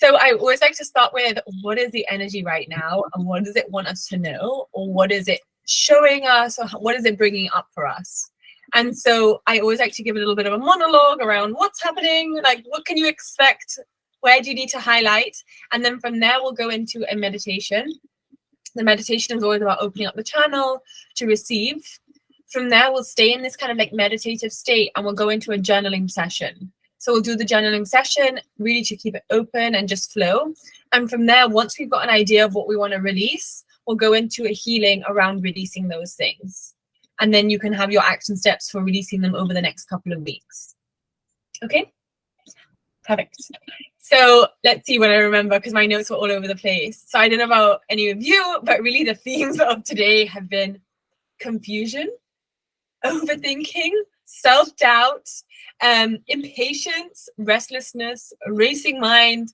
So I always like to start with, what is the energy right now, and what does it want us to know, or what is it showing us, or what is it bringing up for us? And so I always like to give a little bit of a monologue around what's happening, like what can you expect, where do you need to highlight, and then from there we'll go into a meditation. The meditation is always about opening up the channel to receive. From there we'll stay in this kind of like meditative state, and we'll go into a journaling session. So we'll do the journaling session really to keep it open and just flow. And from there, once we've got an idea of what we want to release, we'll go into a healing around releasing those things. And then you can have your action steps for releasing them over the next couple of weeks. Okay? Perfect. So let's see when I remember, because my notes were all over the place. So I don't know about any of you, but really the themes of today have been confusion, overthinking, self-doubt, impatience, restlessness, racing mind,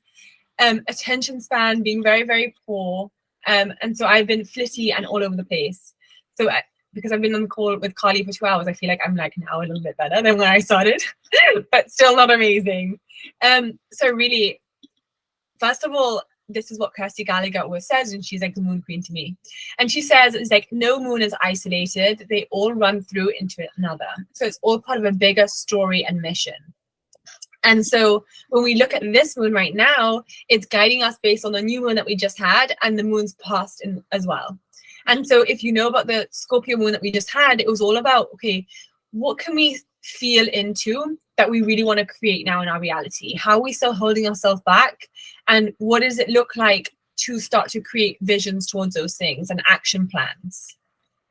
attention span being very, very poor. And so I've been flitty and all over the place. So because I've been on the call with Carly for 2 hours, I feel like I'm like now a little bit better than when I started, but still not amazing. So really, first of all, this is what Kirsty Gallagher always says, and she's like the moon queen to me. And she says it's like no moon is isolated. They all run through into another. So it's all part of a bigger story and mission. And so when we look at this moon right now, it's guiding us based on the new moon that we just had and the moon's past as well. And so if you know about the Scorpio moon that we just had, it was all about, okay, what can we feel into that we really want to create now in our reality? How are we still holding ourselves back? And what does it look like to start to create visions towards those things and action plans?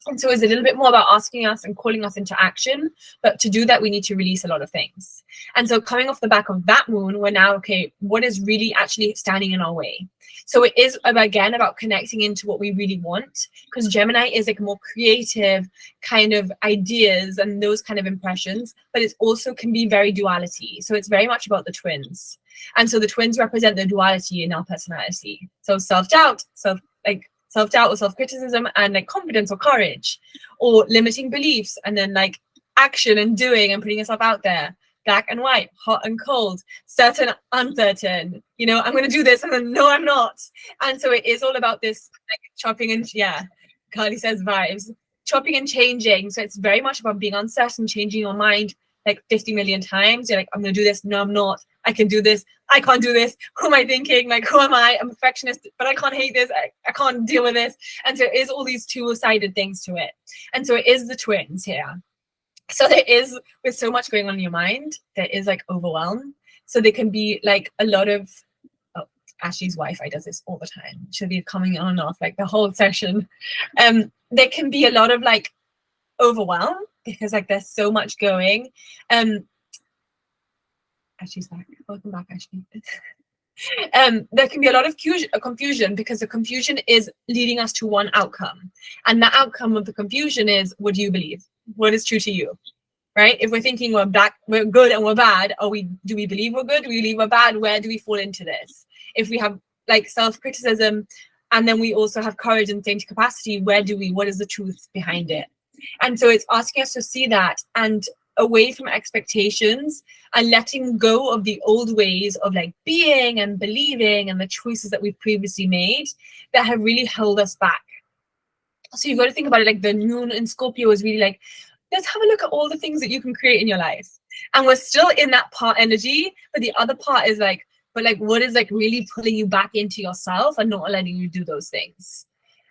And so it's a little bit more about asking us and calling us into action. But to do that, we need to release a lot of things. And so coming off the back of that moon, we're now, okay, what is really actually standing in our way? So it is, again, about connecting into what we really want, because Gemini is like more creative kind of ideas and those kind of impressions, but it also can be very duality. So it's very much about the twins. And so the twins represent the duality in our personality. So self-doubt, self-doubt or self-criticism, and like confidence or courage, or limiting beliefs, and then like action and doing and putting yourself out there. Black and white, hot and cold, certain, uncertain. You know, I'm going to do this, and then no, I'm not. And so it is all about this like chopping and Carly says vibes, chopping and changing. So it's very much about being uncertain, changing your mind like 50 million times. You're like, I'm going to do this. No, I'm not. I can do this. I can't do this. Who am I thinking? Like, who am I? I'm a perfectionist, but I can't hate this. I can't deal with this. And so it is all these two-sided things to it. And so it is the twins here. So there is, with so much going on in your mind, there is like overwhelm. So there can be like a lot of, Ashley's Wi-Fi does this all the time. She'll be coming on and off like the whole session. There can be a lot of like overwhelm because like there's so much going. Ashley's back. Welcome back, Ashley. There can be a lot of confusion because the confusion is leading us to one outcome. And the outcome of the confusion is, what do you believe? What is true to you, right? If we're thinking we're good and we're bad, do we believe we're good? Do we believe we're bad? Where do we fall into this? If we have like self-criticism and then we also have courage and same capacity, what is the truth behind it? And so it's asking us to see that and away from expectations and letting go of the old ways of like being and believing and the choices that we've previously made that have really held us back. So you've got to think about it like the moon in Scorpio is really like, let's have a look at all the things that you can create in your life. And we're still in that part energy, but the other part is like, but like what is like really pulling you back into yourself and not letting you do those things.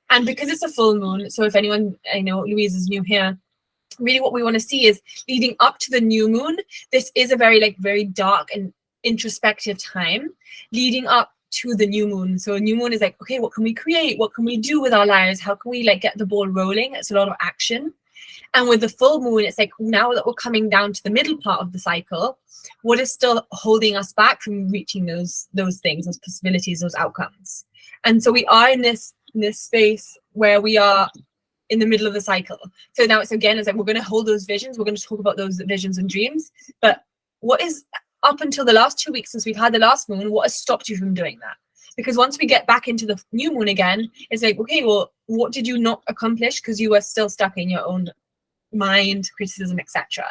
And because it's a full moon, so if anyone, I know Louise is new here, really what we want to see is leading up to the new moon, this is a very dark and introspective time leading up to the new moon. So a new moon is like, okay, what can we create? What can we do with our lives? How can we like get the ball rolling? It's a lot of action. And with the full moon, it's like now that we're coming down to the middle part of the cycle, what is still holding us back from reaching those things, those possibilities, those outcomes? And so we are in this space where we are in the middle of the cycle. So now it's like we're going to hold those visions. We're going to talk about those visions and dreams. But what is up until the last 2 weeks since we've had the last moon, what has stopped you from doing that? Because once we get back into the new moon again, it's like, okay, well, what did you not accomplish because you were still stuck in your own mind, criticism, etc.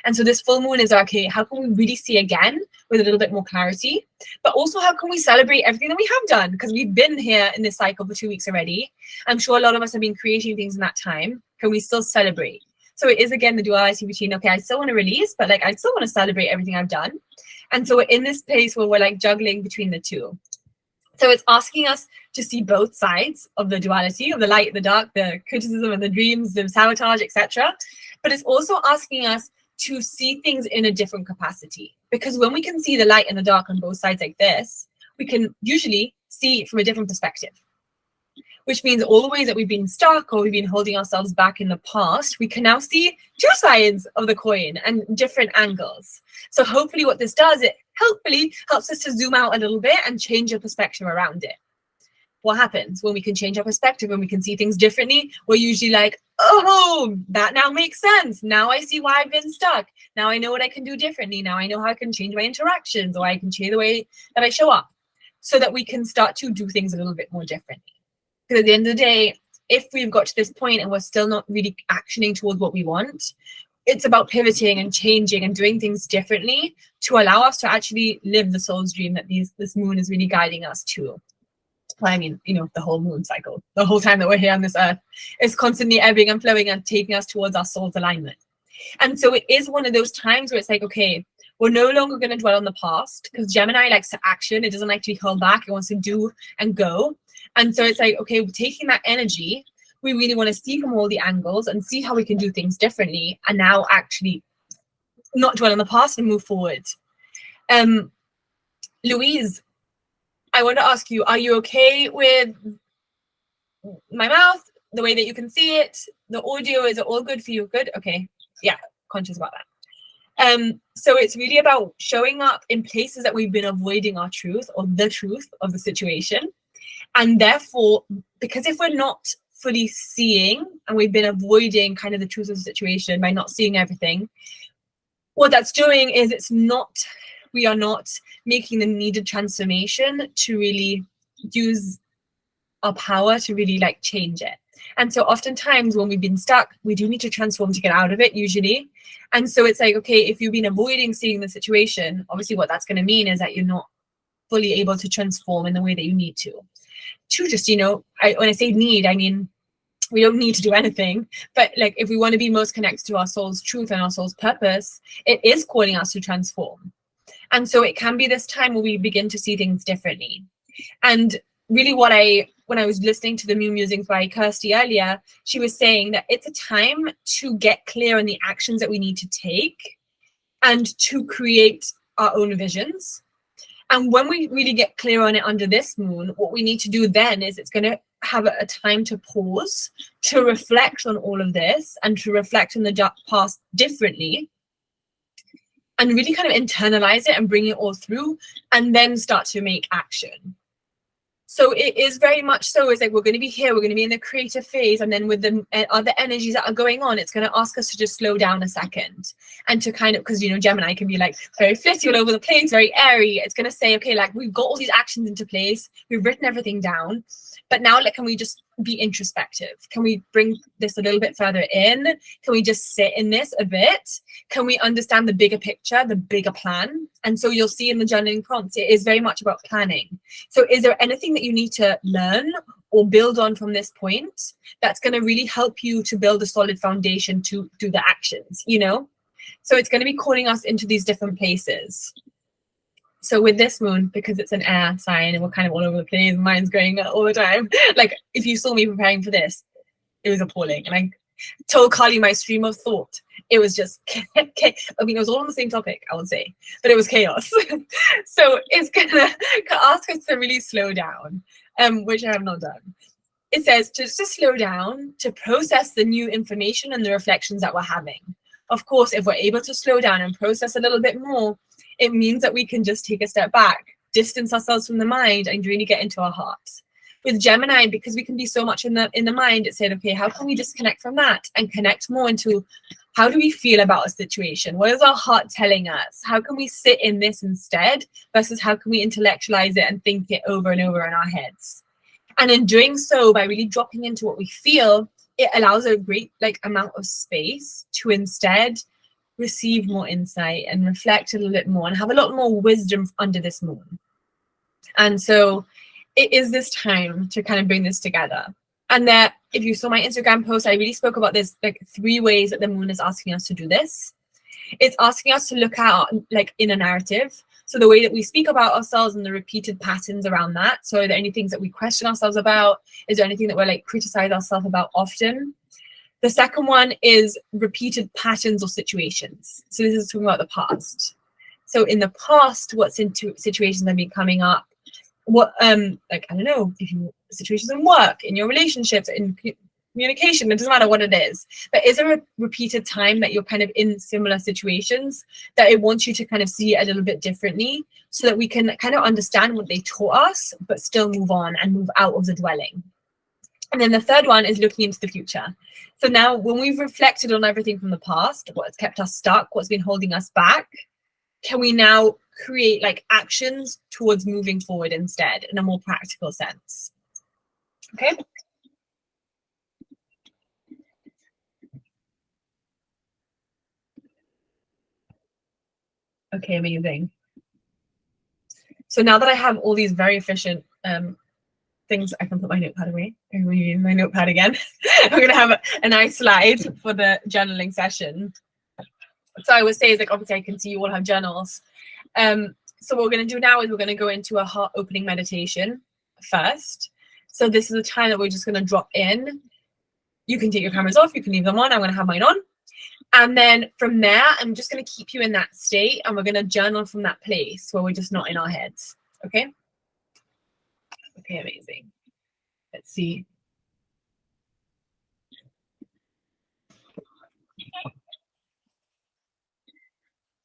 And so this full moon is, okay, how can we really see again with a little bit more clarity? But also, how can we celebrate everything that we have done? Because we've been here in this cycle for 2 weeks already. I'm sure a lot of us have been creating things in that time. Can we still celebrate? So it is, again, the duality between, okay, I still want to release, but like I still want to celebrate everything I've done. And so we're in this place where we're like juggling between the two. So it's asking us to see both sides of the duality, of the light, the dark, the criticism and the dreams, the sabotage, etc. But it's also asking us to see things in a different capacity. Because when we can see the light and the dark on both sides like this, we can usually see it from a different perspective. Which means all the ways that we've been stuck or we've been holding ourselves back in the past, we can now see two sides of the coin and different angles. So hopefully what this does, it hopefully helps us to zoom out a little bit and change your perspective around it. What happens when we can change our perspective and we can see things differently? We're usually like, oh, that now makes sense. Now I see why I've been stuck. Now I know what I can do differently. Now I know how I can change my interactions, or I can change the way that I show up, so that we can start to do things a little bit more differently. Because at the end of the day, if we've got to this point and we're still not really actioning towards what we want, it's about pivoting and changing and doing things differently to allow us to actually live the soul's dream that this moon is really guiding us to. Well, I mean, the whole moon cycle, the whole time that we're here on this earth is constantly ebbing and flowing and taking us towards our soul's alignment. And so it is one of those times where it's like, okay, we're no longer going to dwell on the past, because Gemini likes to action. It doesn't like to be held back. It wants to do and go. And so it's like, okay, we're taking that energy. We really want to see from all the angles and see how we can do things differently, and now actually not dwell on the past and move forward. Louise, I want to ask you, are you okay with my mouth, the way that you can see it? The audio, is it all good for you? Good? Okay. Yeah, conscious about that. So it's really about showing up in places that we've been avoiding our truth, or the truth of the situation. And therefore, because if we're not fully seeing and we've been avoiding kind of the truth of the situation by not seeing everything, what that's doing is we are not making the needed transformation to really use our power to really like change it. And so oftentimes when we've been stuck, we do need to transform to get out of it usually. And so it's like, okay, if you've been avoiding seeing the situation, obviously what that's going to mean is that you're not fully able to transform in the way that you need to just, when I say need, I mean, we don't need to do anything, but like if we want to be most connected to our soul's truth and our soul's purpose, it is calling us to transform. And so it can be this time where we begin to see things differently. And really when I was listening to the Moon Musings by Kirsty earlier, she was saying that it's a time to get clear on the actions that we need to take and to create our own visions. And when we really get clear on it under this moon, what we need to do then is it's going to have a time to pause, to reflect on all of this and to reflect on the past differently, and really kind of internalize it and bring it all through, and then start to make action. So it is very much so, it's like we're going to be here, we're going to be in the creative phase, and then with the other energies that are going on, it's going to ask us to just slow down a second and to kind of, because Gemini can be like very flitty all over the place, very airy. It's going to say, okay, like we've got all these actions into place, we've written everything down, but now like, can we just be introspective? Can we bring this a little bit further in? Can we just sit in this a bit? Can we understand the bigger picture, the bigger plan? And so you'll see in the journaling prompts, it is very much about planning. So is there anything that you need to learn or build on from this point that's going to really help you to build a solid foundation to do the actions, So it's going to be calling us into these different places. So with this moon, because it's an air sign and we're kind of all over the place, mine's going all the time. Like if you saw me preparing for this, it was appalling. And I told Carly my stream of thought. It was just, I mean, it was all on the same topic, I would say, but it was chaos. So it's going to ask us to really slow down, which I have not done. It says to slow down, to process the new information and the reflections that we're having. Of course, if we're able to slow down and process a little bit more, it means that we can just take a step back, distance ourselves from the mind, and really get into our hearts. With Gemini, because we can be so much in the mind, it said, okay, how can we disconnect from that and connect more into how do we feel about a situation? What is our heart telling us? How can we sit in this instead versus how can we intellectualize it and think it over and over in our heads? And in doing so, by really dropping into what we feel, it allows a great amount of space to instead receive more insight and reflect a little bit more and have a lot more wisdom under this moon. And so it is this time to kind of bring this together. And that, if you saw my Instagram post, I really spoke about this, like 3 ways that the moon is asking us to do this. It's asking us to look at like inner narrative. So the way that we speak about ourselves and the repeated patterns around that. So are there any things that we question ourselves about? Is there anything that we're like criticize ourselves about often? The second one is repeated patterns or situations. So this is talking about the past. So in the past, what situations have been coming up? What like, I don't know, if you situations in work, in your relationships, in communication, it doesn't matter what it is, but is there a repeated time that you're kind of in similar situations that it wants you to kind of see it a little bit differently, so that we can kind of understand what they taught us but still move on and move out of the dwelling. And then the third one is looking into the future. So now when we've reflected on everything from the past, what's kept us stuck, what's been holding us back, can we now create like actions towards moving forward instead in a more practical sense? Okay. Okay, amazing. So now that I have all these very efficient things, I can put my notepad away. I'm going to use my notepad again. I'm going to have a nice slide for the journaling session. So I would say is like, obviously I can see you all have journals. So what we're going to do now is we're going to go into a heart opening meditation first. So this is a time that we're just going to drop in. You can take your cameras off, you can leave them on. I'm going to have mine on. And then from there, I'm just going to keep you in that state, and we're going to journal from that place where we're just not in our heads. Okay? Okay, amazing. Let's see.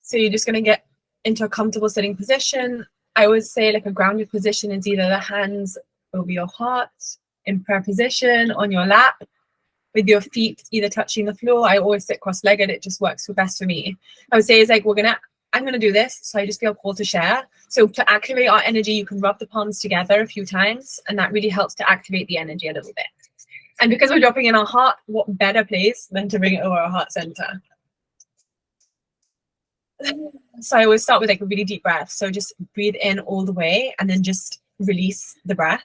So you're just going to get into a comfortable sitting position. I always say like a grounded position is either the hands over your heart in prayer position on your lap with your feet either touching the floor. I always sit cross-legged. It just works best for me. I would say is like I'm gonna do this, so I just feel called to share. So to activate our energy, you can rub the palms together a few times, and that really helps to activate the energy a little bit. And because we're dropping in our heart, what better place than to bring it over our heart center? So I always start with like a really deep breath. So just breathe in all the way and then just release the breath.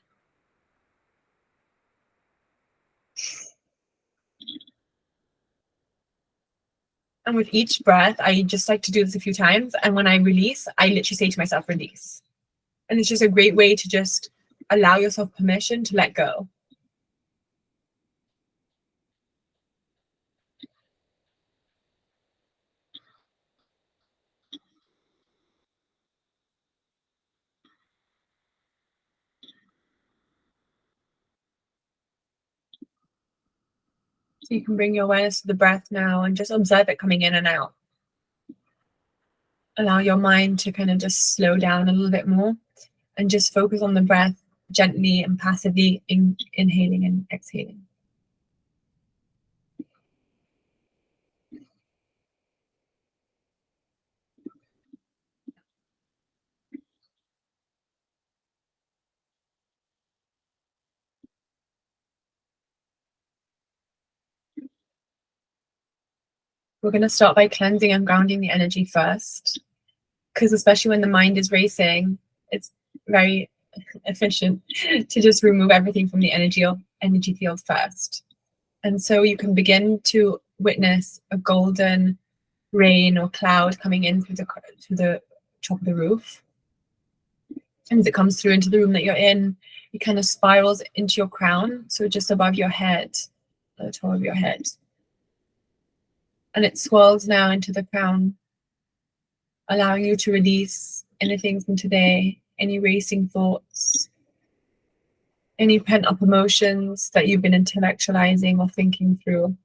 And with each breath, I just like to do this a few times. And when I release, I literally say to myself, release. And it's just a great way to just allow yourself permission to let go. So you can bring your awareness to the breath now and just observe it coming in and out. Allow your mind to kind of just slow down a little bit more and just focus on the breath gently and passively inhaling and exhaling. We're going to start by cleansing and grounding the energy first, because especially when the mind is racing, it's very efficient to just remove everything from the energy field first. And so you can begin to witness a golden rain or cloud coming in through the top of the roof. And as it comes through into the room that you're in, it kind of spirals into your crown, so just above your head, at the top of your head. And it swirls now into the crown, allowing you to release anything from today, any racing thoughts, any pent-up emotions that you've been intellectualizing or thinking through,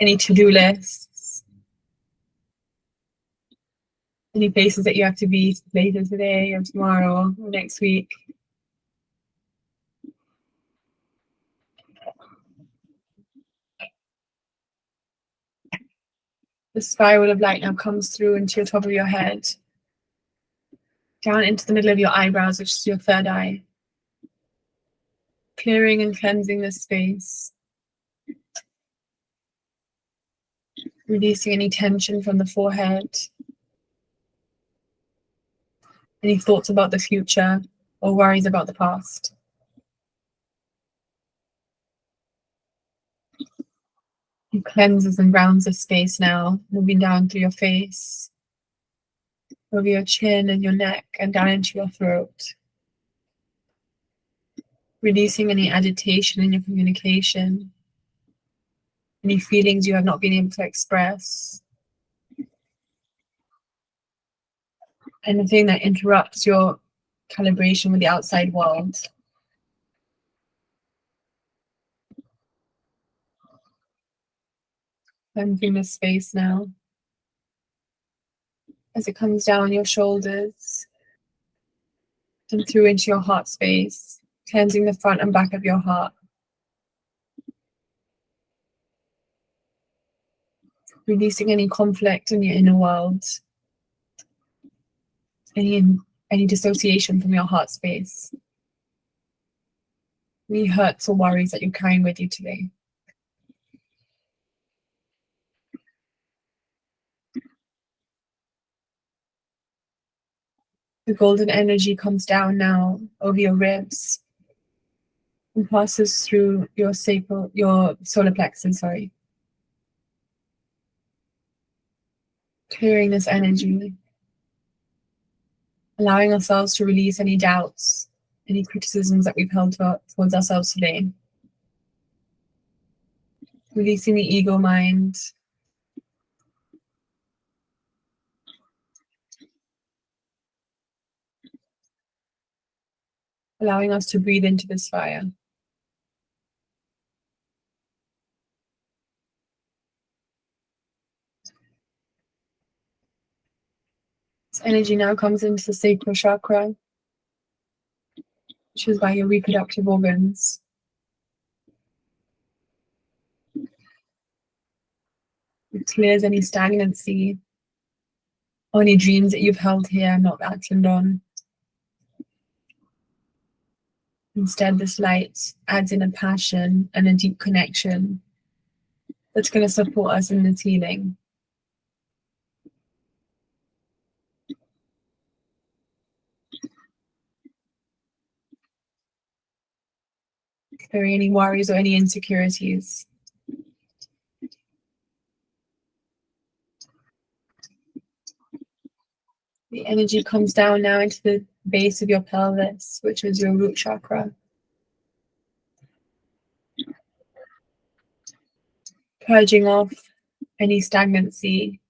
any to-do lists, any places that you have to be later today or tomorrow or next week. The spiral of light now comes through into your top of your head, down into the middle of your eyebrows, which is your third eye, clearing and cleansing this space. Releasing any tension from the forehead, any thoughts about the future or worries about the past. It cleanses and grounds the space now, moving down through your face, over your chin and your neck, and down into your throat. Releasing any agitation in your communication, any feelings you have not been able to express, anything that interrupts your calibration with the outside world. Cleansing the space now as it comes down your shoulders and through into your heart space, cleansing the front and back of your heart. Releasing any conflict in your inner world, any dissociation from your heart space, any hurts or worries that you're carrying with you today. The golden energy comes down now over your ribs and passes through your solar plexus, clearing this energy, allowing ourselves to release any doubts, any criticisms that we've held towards ourselves today. Releasing the ego mind, allowing us to breathe into this fire. This energy now comes into the sacral chakra, which is by your reproductive organs. It clears any stagnancy or any dreams that you've held here and not acted on. Instead, this light adds in a passion and a deep connection that's going to support us in this healing. Clearing any worries or any insecurities. The energy comes down now into the base of your pelvis, which is your root chakra. Purging off any stagnancy,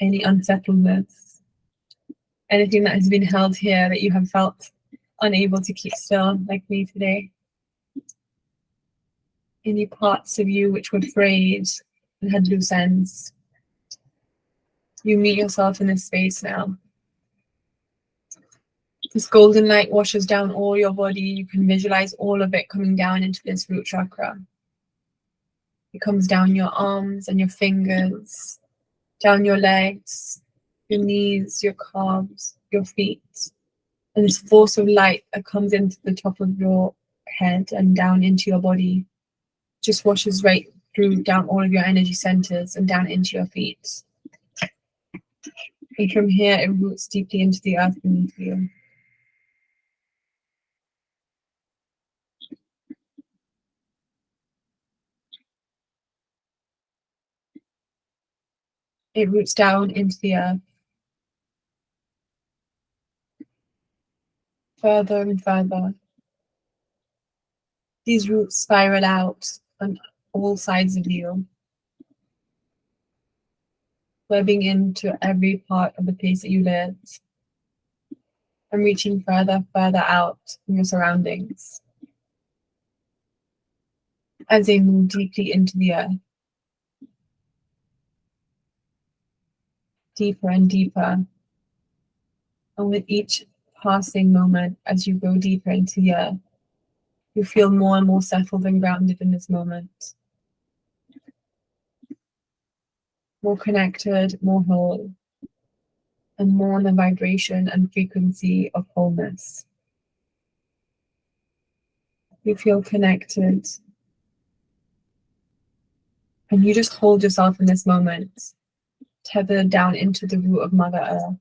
any unsettledness, anything that has been held here that you have felt unable to keep still, like me today. Any parts of you which were frayed and had loose ends. You meet yourself in this space now. This golden light washes down all your body. You can visualize all of it coming down into this root chakra. It comes down your arms and your fingers, down your legs, your knees, your calves, your feet. And this force of light that comes into the top of your head and down into your body just washes right through, down all of your energy centers and down into your feet. And from here, it roots deeply into the earth beneath you. It roots down into the earth, further and further. These roots spiral out on all sides of you, webbing into every part of the place that you live, and reaching further out from your surroundings as they move deeply into the earth, deeper and deeper. And with each passing moment, as you go deeper into the earth, you feel more and more settled and grounded in this moment. More connected, more whole, and more on the vibration and frequency of wholeness. You feel connected. And you just hold yourself in this moment, tethered down into the root of Mother Earth.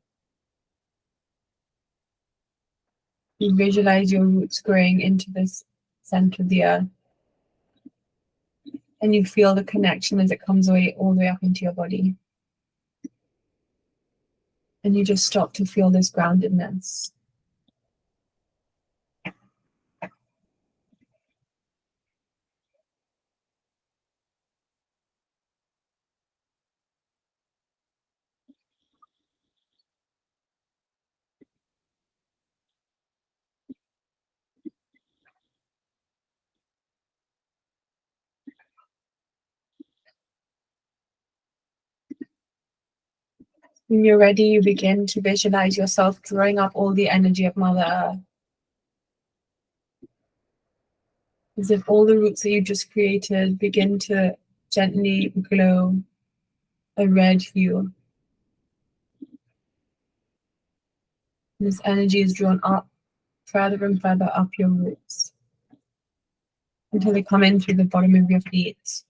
You visualize your roots growing into this center of the earth. And you feel the connection as it comes away all the way up into your body. And you just stop to feel this groundedness. When you're ready, you begin to visualize yourself drawing up all the energy of Mother Earth. As if all the roots that you just created begin to gently glow a red hue. And this energy is drawn up, further and further up your roots, until they come in through the bottom of your feet.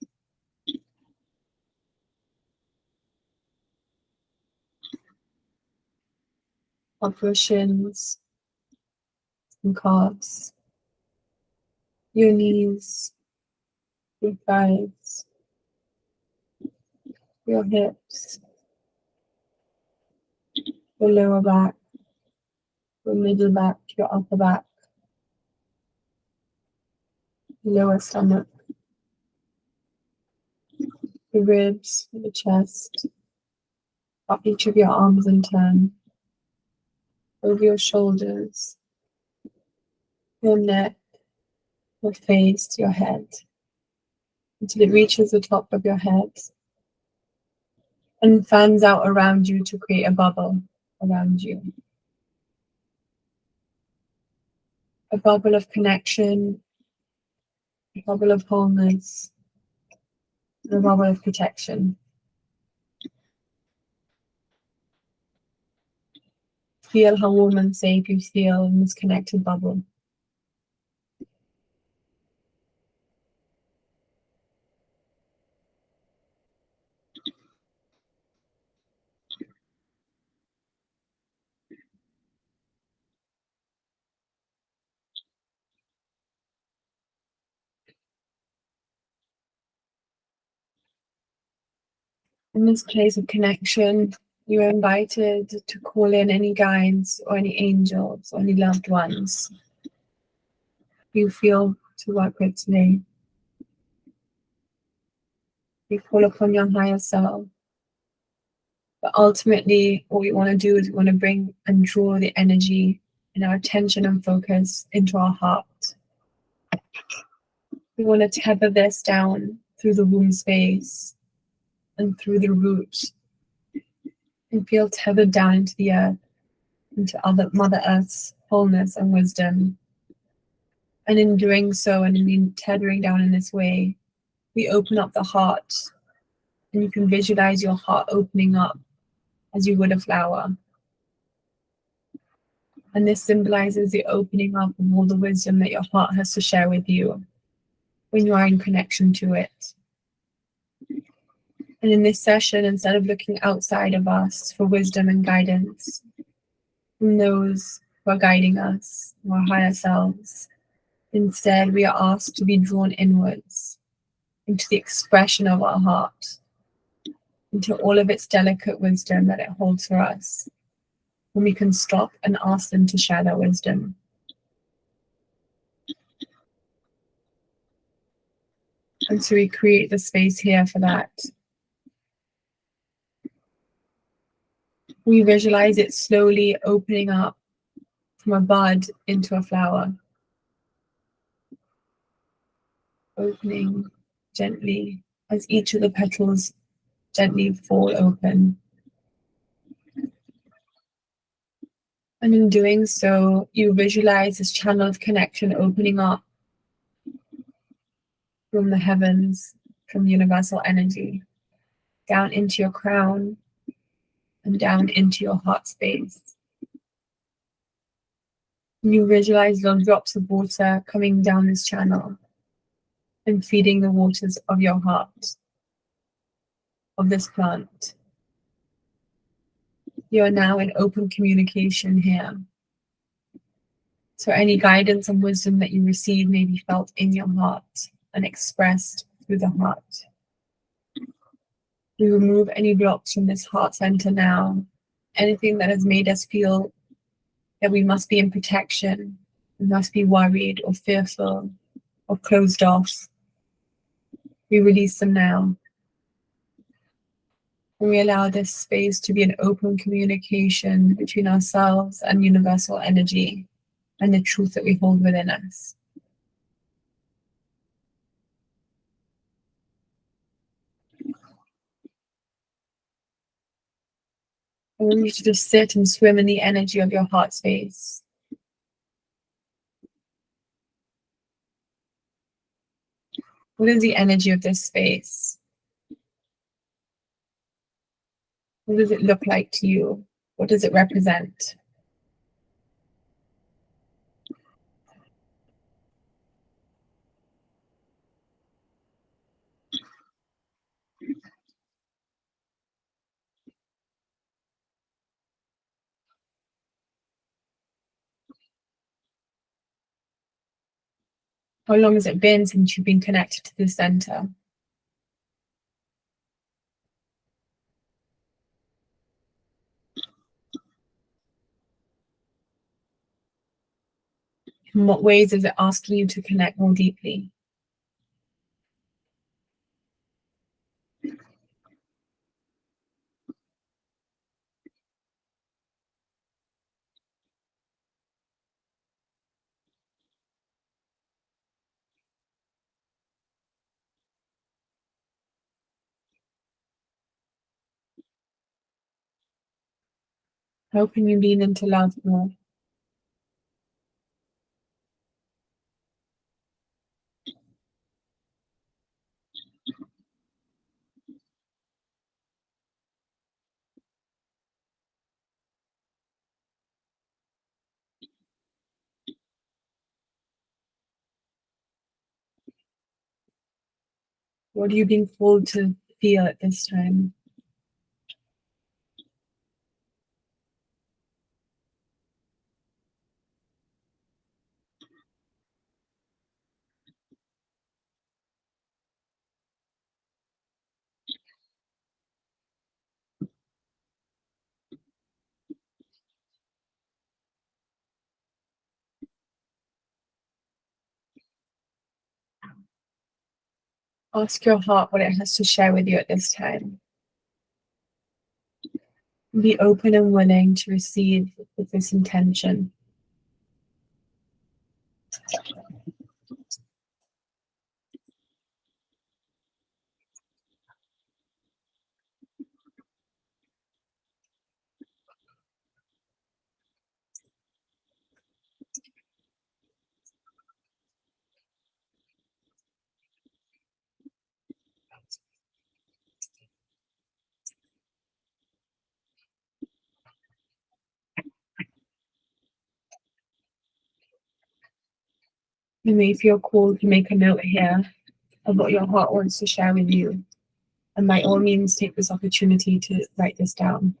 Up your shins and calves, your knees, your thighs, your hips, your lower back, your middle back, your upper back, your lower stomach, your ribs, your chest, up each of your arms in turn, over your shoulders, your neck, your face, your head, until it reaches the top of your head and fans out around you to create a bubble around you. A bubble of connection, a bubble of wholeness, and a bubble of protection. Feel how warm and safe you feel in this connected bubble. In this place of connection, you are invited to call in any guides or any angels or any loved ones you feel to work with today. You call upon your higher self. But ultimately, what we want to do is we want to bring and draw the energy and our attention and focus into our heart. We want to tether this down through the womb space and through the root, and feel tethered down into the earth, into Mother Earth's wholeness and wisdom. And in doing so, and in tethering down in this way, we open up the heart, and you can visualize your heart opening up as you would a flower. And this symbolizes the opening up of all the wisdom that your heart has to share with you when you are in connection to it. And in this session, instead of looking outside of us for wisdom and guidance from those who are guiding us, our higher selves, instead we are asked to be drawn inwards into the expression of our heart, into all of its delicate wisdom that it holds for us, when we can stop and ask them to share their wisdom. And so we create the space here for that. We visualize it slowly opening up from a bud into a flower. Opening gently as each of the petals gently fall open. And in doing so, you visualize this channel of connection opening up from the heavens, from universal energy, down into your crown and down into your heart space. And you visualize little drops of water coming down this channel and feeding the waters of your heart. of this plant. You are now in open communication here. So any guidance and wisdom that you receive may be felt in your heart and expressed through the heart. We remove any blocks from this heart center now. Anything that has made us feel that we must be in protection, we must be worried or fearful or closed off. We release them now. And we allow this space to be an open communication between ourselves and universal energy and the truth that we hold within us. I want you to just sit and swim in the energy of your heart space. What is the energy of this space? What does it look like to you? What does it represent? How long has it been since you've been connected to the center? In what ways is it asking you to connect more deeply? How can you lean into love more? What are you being called to feel at this time? Ask your heart what it has to share with you at this time. Be open and willing to receive with this intention. You may feel called to make a note here of what your heart wants to share with you. And by all means, take this opportunity to write this down.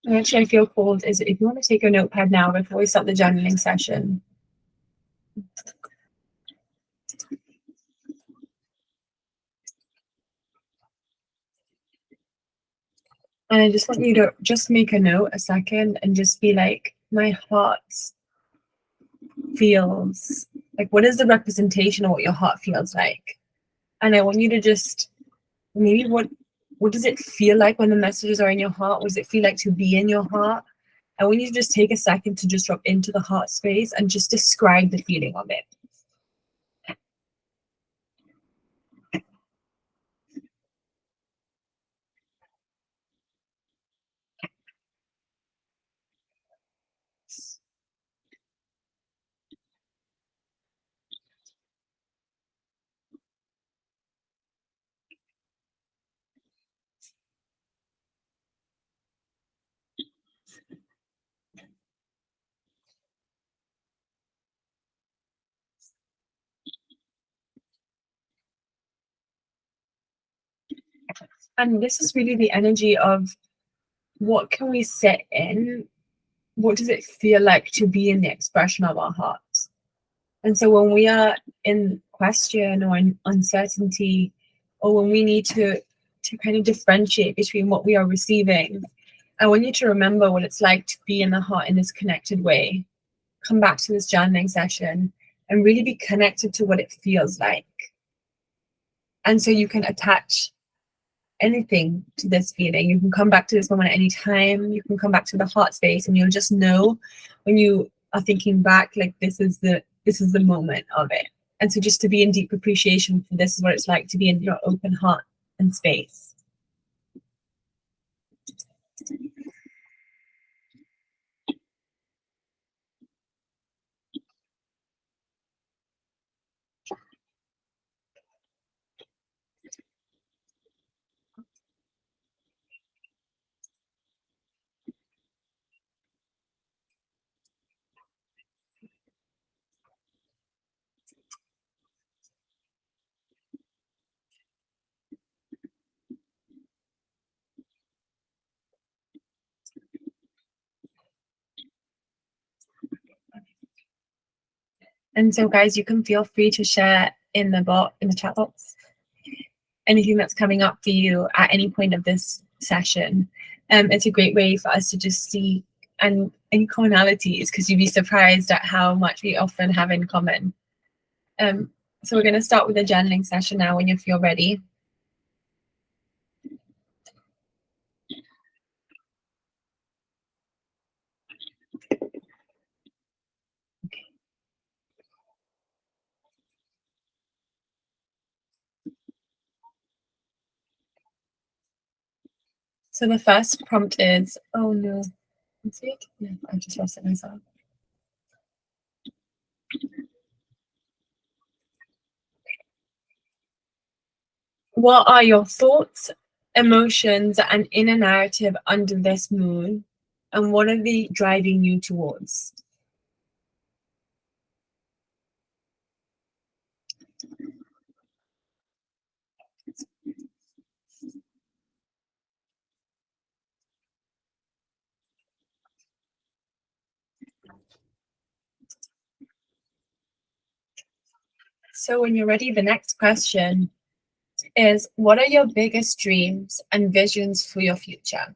Actually, I feel cold is if you want to take your notepad now before we start the journaling session. And I just want you to just make a note a second and just be like, my heart feels like, what is the representation of what your heart feels like? And I want you to just maybe what does it feel like when the messages are in your heart? What does it feel like to be in your heart? I want you to just take a second to just drop into the heart space and just describe the feeling of it. And this is really the energy of what can we sit in? What does it feel like to be in the expression of our hearts? And so when we are in question or in uncertainty, or when we need to kind of differentiate between what we are receiving, I want you to remember what it's like to be in the heart in this connected way. Come back to this journaling session and really be connected to what it feels like. And so you can attach anything to this feeling. You can come back to this moment at any time. You can come back to the heart space, and you'll just know when you are thinking back, like this is the moment of it. And so just to be in deep appreciation for this is what it's like to be in your open heart and space. And so guys, you can feel free to share in the chat box anything that's coming up for you at any point of this session. It's a great way for us to just see and any commonalities, because you'd be surprised at how much we often have in common. So we're going to start with a journaling session now when you feel ready. So the first prompt is, oh no, is it? Yeah, I just lost it myself. What are your thoughts, emotions, and inner narrative under this moon? And what are they driving you towards? So when you're ready, the next question is, what are your biggest dreams and visions for your future?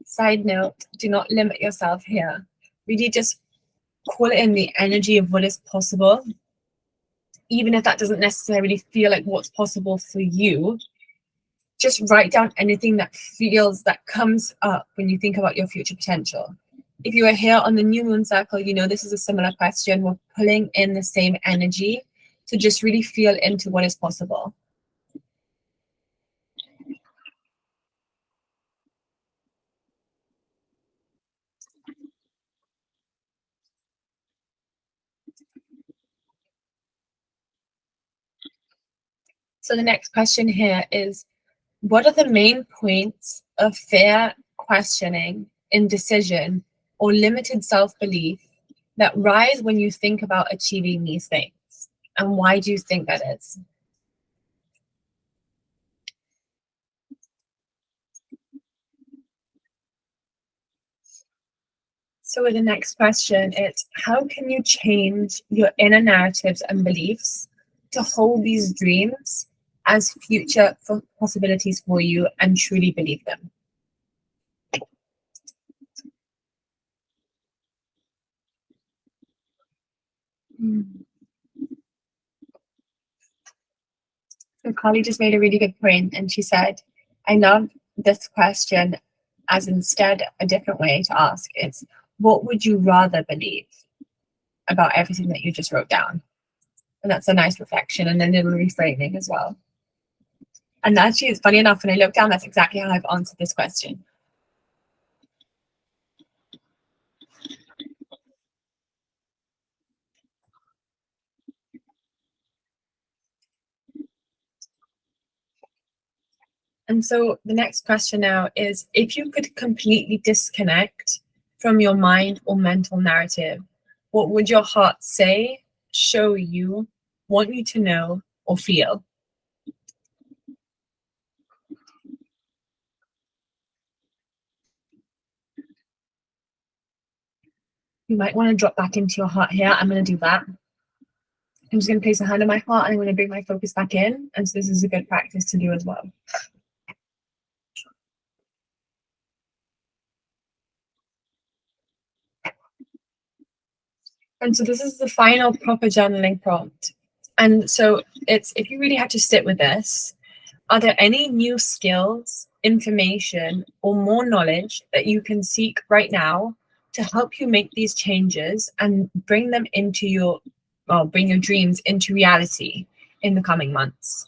Side note, do not limit yourself here. Really just call in the energy of what is possible, even if that doesn't necessarily feel like what's possible for you. Just write down anything that comes up when you think about your future potential. If you are here on the new moon circle, you know this is a similar question. We're pulling in the same energy to just really feel into what is possible. So the next question here is, what are the main points of fear, questioning, indecision, or limited self-belief that rise when you think about achieving these things? And why do you think that is? So with the next question, it's how can you change your inner narratives and beliefs to hold these dreams as future possibilities for you and truly believe them? Mm. So Carly just made a really good point, and she said, I love this question as instead a different way to ask. It's what would you rather believe about everything that you just wrote down? And that's a nice reflection and a little reframing as well. And actually, it's funny enough, when I look down, that's exactly how I've answered this question. And so the next question now is, if you could completely disconnect from your mind or mental narrative, what would your heart say, show you, want you to know, or feel? You might want to drop back into your heart here. I'm going to do that. I'm just going to place a hand on my heart and I'm going to bring my focus back in. And so this is a good practice to do as well. And so this is the final proper journaling prompt. And so it's, if you really had to sit with this, are there any new skills, information, or more knowledge that you can seek right now to help you make these changes and bring them into your, well, bring your dreams into reality in the coming months?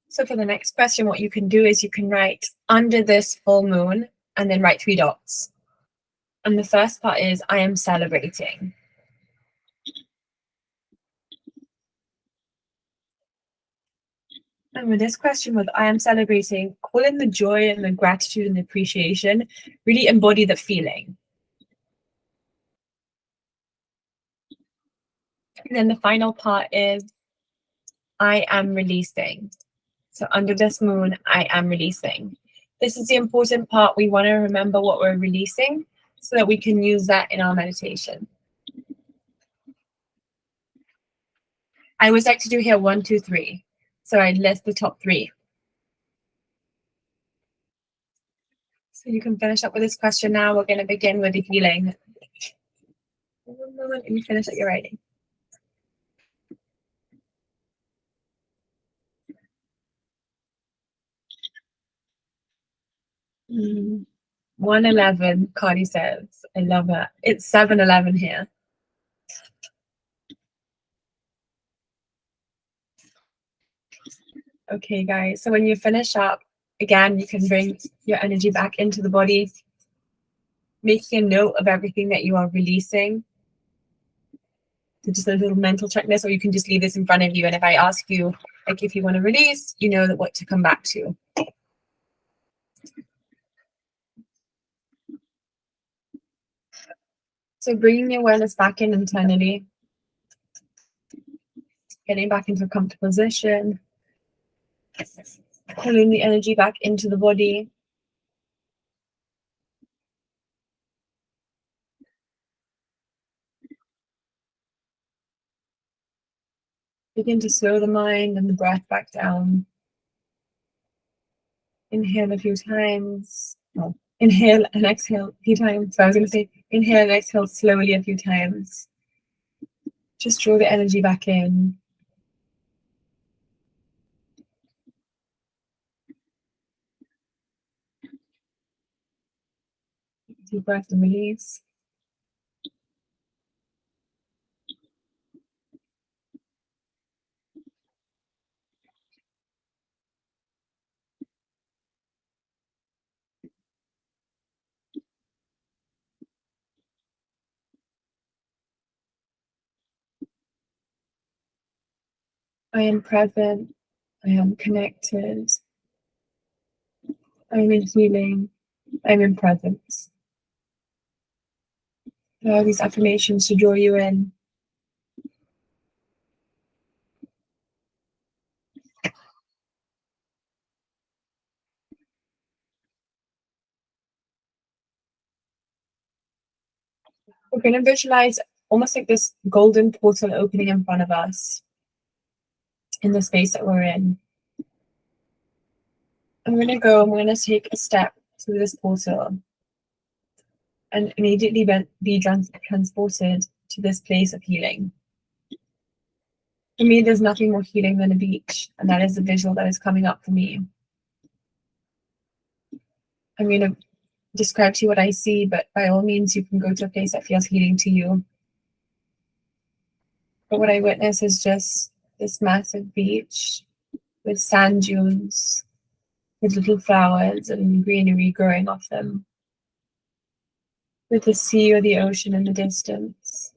So for the next question, what you can do is you can write under this full moon and then write 3 dots. And the first part is, I am celebrating. And with this question, with I am celebrating, call in the joy and the gratitude and the appreciation, really embody the feeling. And then the final part is, I am releasing. So under this moon, I am releasing. This is the important part. We want to remember what we're releasing so that we can use that in our meditation. I always like to do here 1, 2, 3. So I list the top 3. So you can finish up with this question now. We're going to begin with the healing. One moment, let me finish what you're writing. 111, Cardi says. I love it. It's 7-11 here. Okay, guys. So when you finish up, again, you can bring your energy back into the body, making a note of everything that you are releasing. So just a little mental checklist, or you can just leave this in front of you. And if I ask you, like, if you want to release, you know that what to come back to. So bringing the awareness back in internally, getting back into a comfortable position, pulling the energy back into the body. Begin to slow the mind and the breath back down. Inhale a few times. Oh, inhale and exhale a few times. So I was going to say inhale and exhale slowly a few times. Just draw the energy back in. Deep breath and release. I am present. I am connected. I'm in healing. I'm in presence. Allow these affirmations to draw you in. We're going to visualize almost like this golden portal opening in front of us in the space that we're in. I'm going to take a step through this portal and immediately be transported to this place of healing. For me, there's nothing more healing than a beach, and that is the visual that is coming up for me. I'm going to describe to you what I see, but by all means, you can go to a place that feels healing to you. But what I witness is just this massive beach with sand dunes, with little flowers and greenery growing off them, with the sea or the ocean in the distance,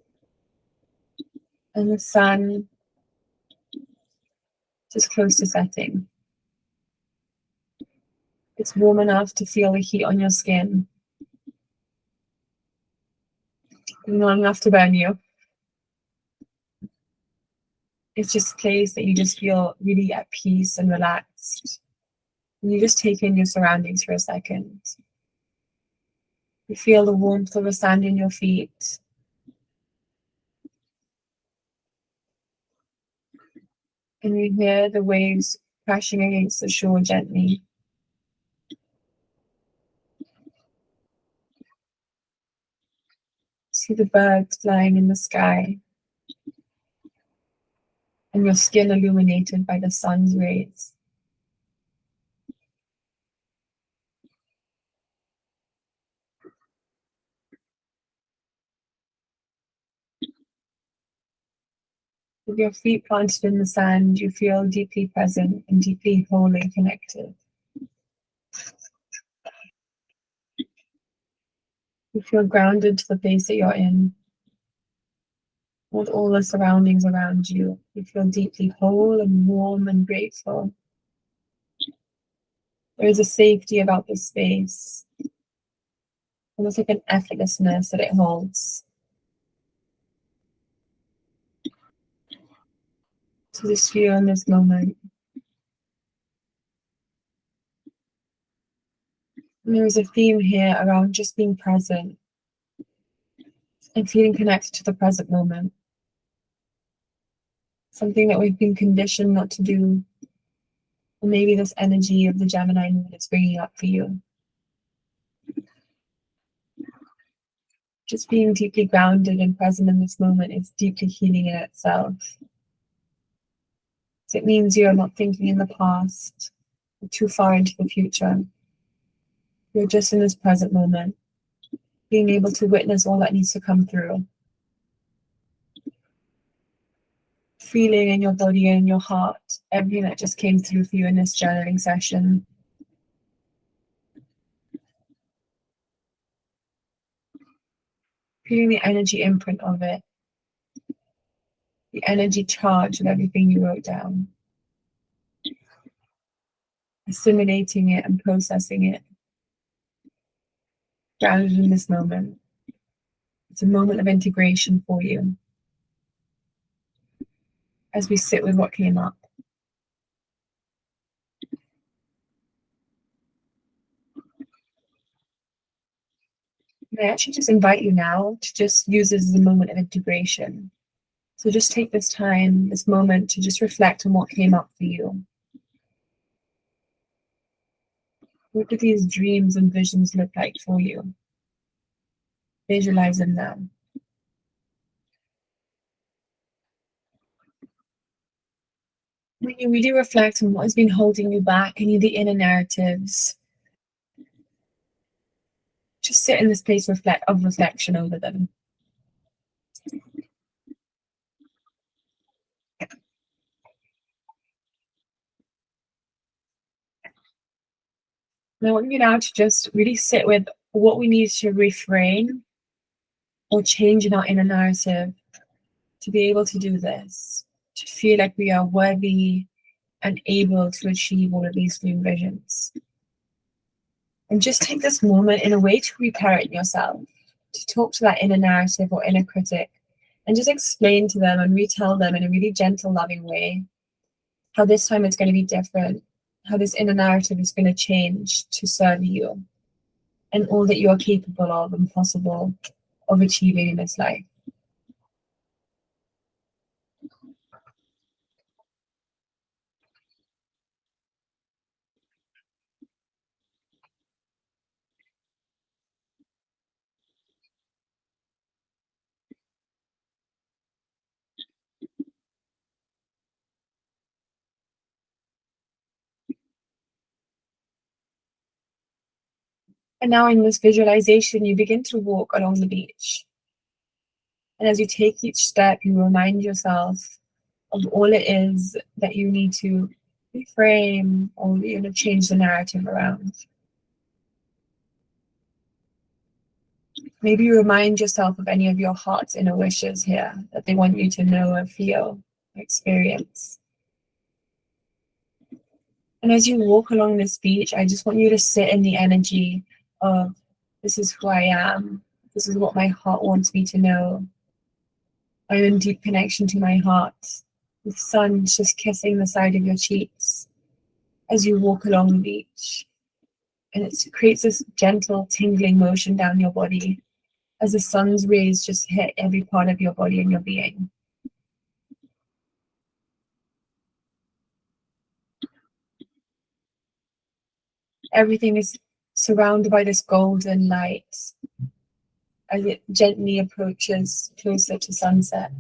and the sun just close to setting. It's warm enough to feel the heat on your skin, but not enough to burn you. It's just a place that you just feel really at peace and relaxed. And you just take in your surroundings for a second. You feel the warmth of the sand in your feet. And you hear the waves crashing against the shore gently. See the birds flying in the sky. And your skin illuminated by the sun's rays. With your feet planted in the sand, you feel deeply present and deeply whole and connected. You feel grounded to the place that you're in, with all the surroundings around you. You feel deeply whole and warm and grateful. There is a safety about this space, almost like an effortlessness that it holds. So just feel in this moment. And there is a theme here around just being present and feeling connected to the present moment. Something that we've been conditioned not to do. Or maybe this energy of the Gemini moon is bringing up for you. Just being deeply grounded and present in this moment is deeply healing in itself. So it means you're not thinking in the past or too far into the future. You're just in this present moment, being able to witness all that needs to come through. Feeling in your body and in your heart everything that just came through for you in this journaling session. Feeling the energy imprint of it, the energy charge of everything you wrote down. Assimilating it and processing it. Grounded in this moment. It's a moment of integration for you as we sit with what came up. And I actually just invite you now to just use this as a moment of integration. So just take this time, this moment, to just reflect on what came up for you. What do these dreams and visions look like for you? Visualize them now. When you really reflect on what has been holding you back, any of the inner narratives, just sit in this place of reflection over them. And I want you now to just really sit with what we need to reframe or change in our inner narrative to be able to do this, to feel like we are worthy and able to achieve all of these dream visions. And just take this moment in a way to reparent yourself, to talk to that inner narrative or inner critic, and just explain to them and retell them in a really gentle, loving way how this time it's going to be different, how this inner narrative is going to change to serve you and all that you are capable of and possible. of achieving in this life. And now in this visualization, you begin to walk along the beach. And as you take each step, you remind yourself of all it is that you need to reframe or change the narrative around. Maybe you remind yourself of any of your heart's inner wishes here that they want you to know or feel, experience. And as you walk along this beach, I just want you to sit in the energy of, this is who I am. This is what my heart wants me to know. I'm in deep connection to my heart. The sun's just kissing the side of your cheeks as you walk along the beach. And it creates this gentle tingling motion down your body as the sun's rays just hit every part of your body and your being. Everything is surrounded by this golden light as it gently approaches closer to sunset.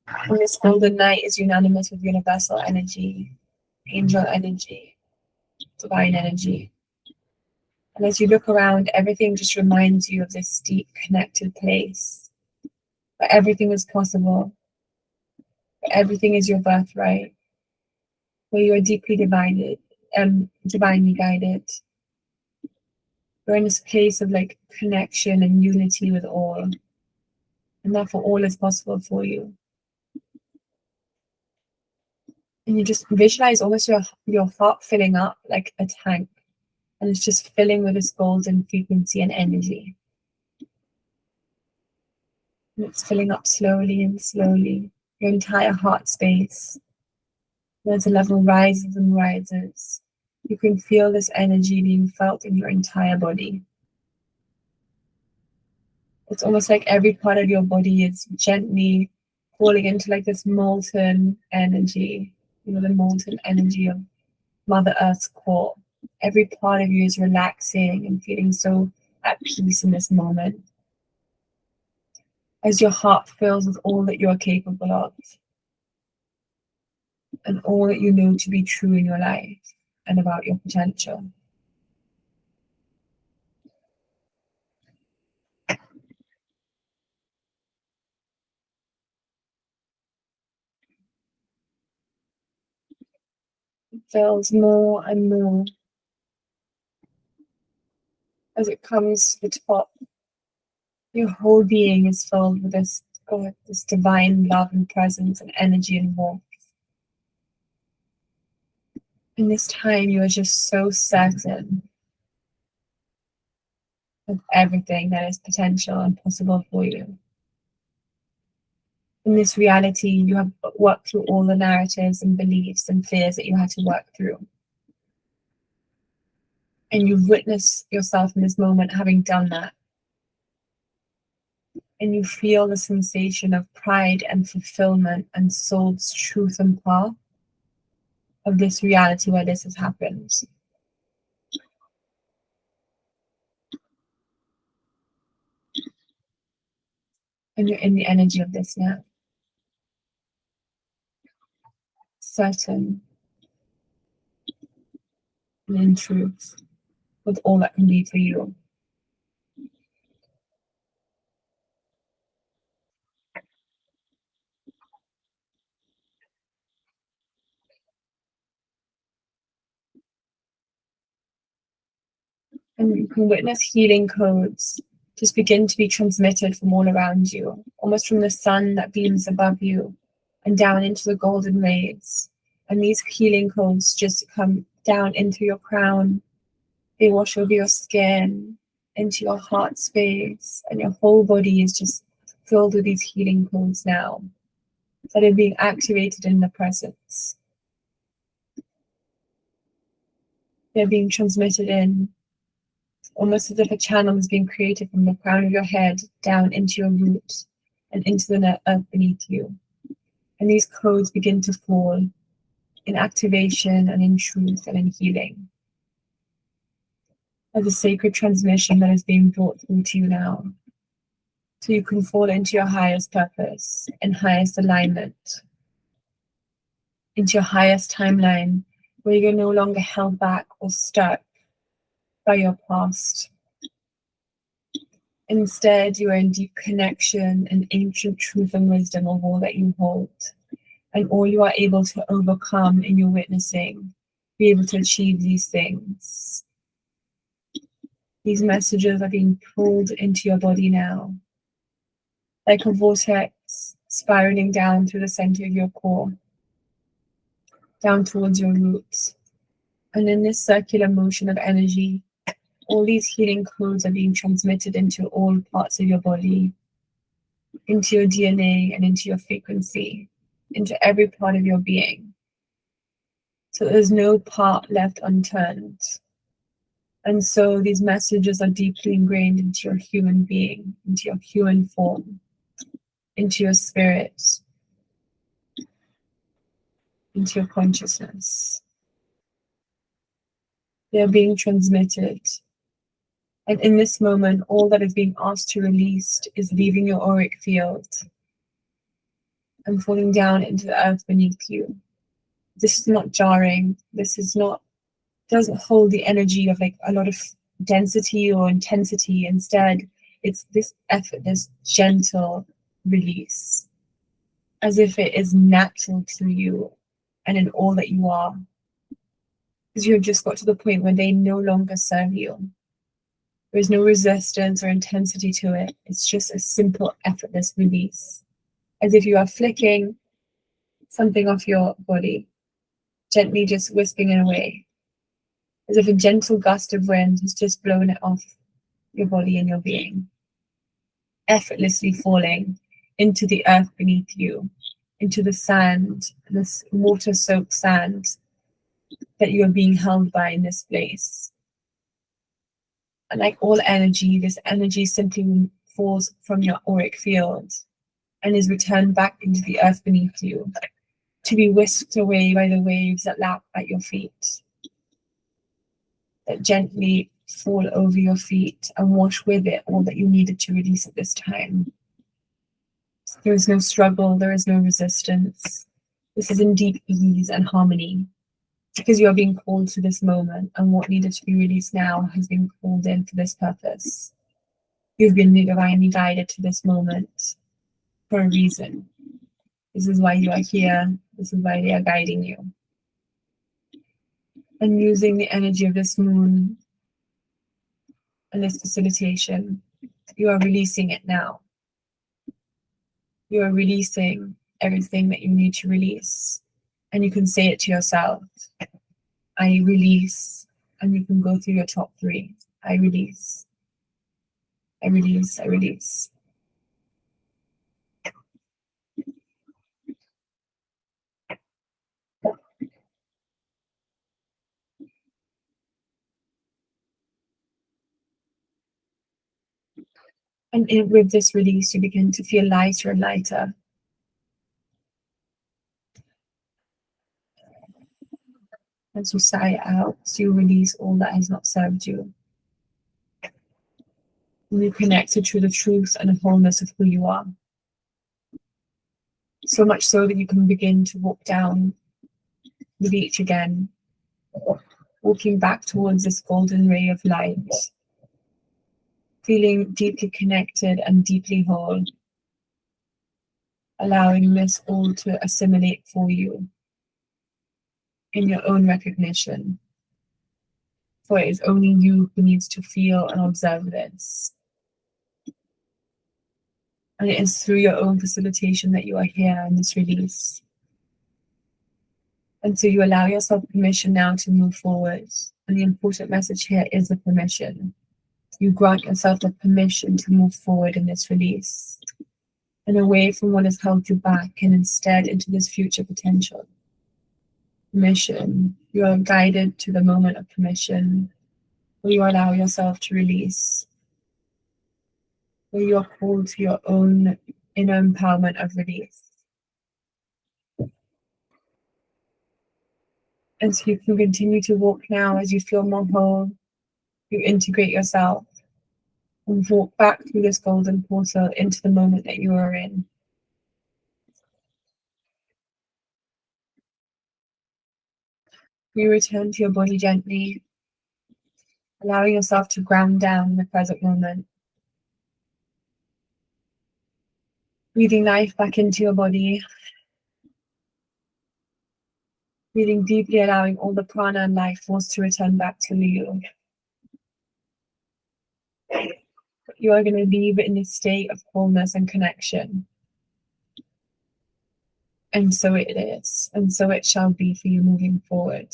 And this golden light is unanimous with universal energy, angel energy, divine energy. And as you look around, everything just reminds you of this deep, connected place where everything is possible, where everything is your birthright, where you are deeply divinely guided. You're in this place of like connection and unity with all, and therefore all is possible for you. And you just visualize almost your heart filling up like a tank, and it's just filling with this golden frequency and energy. And it's filling up slowly and slowly, your entire heart space. As the level rises and rises, you can feel this energy being felt in your entire body. It's almost like every part of your body is gently falling into like this molten energy, the molten energy of Mother Earth's core. Every part of you is relaxing and feeling so at peace in this moment. As your heart fills with all that you are capable of and all that you know to be true in your life and about your potential. It fills more and more as it comes to the top. Your whole being is filled with this divine love and presence and energy and warmth. In this time, you are just so certain of everything that is potential and possible for you. In this reality, you have worked through all the narratives and beliefs and fears that you had to work through. And you've witnessed yourself in this moment having done that. And you feel the sensation of pride and fulfillment and soul's truth and path of this reality where this has happened. And you're in the energy of this now. Certain and in truth with all that can be for you. And you can witness healing codes just begin to be transmitted from all around you, almost from the sun that beams above you and down into the golden rays. And these healing codes just come down into your crown. They wash over your skin, into your heart space, and your whole body is just filled with these healing codes now that are being activated in the presence. They're being transmitted in almost as if a channel is being created from the crown of your head down into your root and into the earth beneath you. And these codes begin to fall in activation and in truth and in healing. As a sacred transmission that is being brought through to you now. So you can fall into your highest purpose and highest alignment. Into your highest timeline, where you're no longer held back or stuck by your past. Instead, you are in deep connection and ancient truth and wisdom of all that you hold. And all you are able to overcome in your witnessing, be able to achieve these things. These messages are being pulled into your body now, like a vortex spiraling down through the center of your core, down towards your roots. And in this circular motion of energy, all these healing codes are being transmitted into all parts of your body, into your DNA and into your frequency, into every part of your being. So there's no part left unturned. And so these messages are deeply ingrained into your human being, into your human form, into your spirit, into your consciousness. They are being transmitted. And in this moment, all that is being asked to release is leaving your auric field and falling down into the earth beneath you. This is not jarring. This is not, doesn't hold the energy of like a lot of density or intensity. Instead, it's this effortless, gentle release, as if it is natural to you and in all that you are. Because you have just got to the point where they no longer serve you. There is no resistance or intensity to it. It's just a simple, effortless release. As if you are flicking something off your body, gently just whisking it away. As if a gentle gust of wind has just blown it off your body and your being. Effortlessly falling into the earth beneath you, into the sand, this water-soaked sand that you are being held by in this place. And like all energy, this energy simply falls from your auric field and is returned back into the earth beneath you, to be whisked away by the waves that lap at your feet, that gently fall over your feet and wash with it all that you needed to release at this time. There is no struggle, there is no resistance. This is in deep ease and harmony, because you are being called to this moment, and what needed to be released now has been called in for this purpose. You've been divinely guided to this moment for a reason. This is why you are here. This is why they are guiding you. And using the energy of this moon and this facilitation, you are releasing it now. You are releasing everything that you need to release. And you can say it to yourself. I release, and you can go through your top 3. I release. I release, I release. And with this release, you begin to feel lighter and lighter. As you sigh out, you release all that has not served you. And you connected to the truth and the wholeness of who you are. So much so that you can begin to walk down the beach again, walking back towards this golden ray of light, feeling deeply connected and deeply whole, allowing this all to assimilate for you in your own recognition. For it is only you who needs to feel and observe this. And it is through your own facilitation that you are here in this release. And so you allow yourself permission now to move forward. And the important message here is the permission. You grant yourself the permission to move forward in this release and away from what has held you back, and instead into this future potential. Permission. You are guided to the moment of permission. Will you allow yourself to release? Will you are called to your own inner empowerment of release? And so you can continue to walk now as you feel more whole. You integrate yourself and walk back through this golden portal into the moment that you are in. You return to your body gently, allowing yourself to ground down in the present moment. Breathing life back into your body. Breathing deeply, allowing all the prana and life force to return back to you. You are going to leave in a state of wholeness and connection. And so it is, and so it shall be for you moving forward.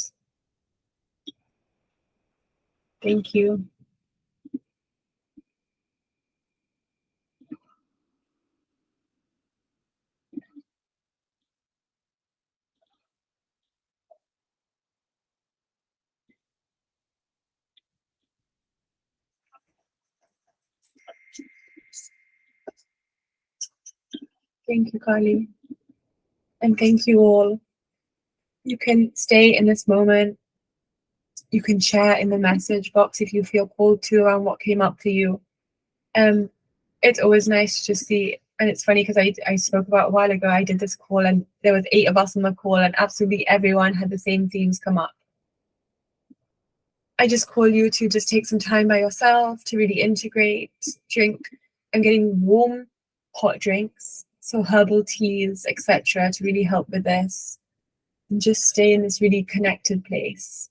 Thank you. Thank you, Carly. And thank you all. You can stay in this moment. You can share in the message box if you feel called to around what came up for you. It's always nice to just see, and it's funny because I spoke about a while ago, I did this call and there was 8 of us on the call and absolutely everyone had the same themes come up. I just call you to just take some time by yourself to really integrate, drink. I'm getting warm, hot drinks, so herbal teas, etc., to really help with this. And just stay in this really connected place.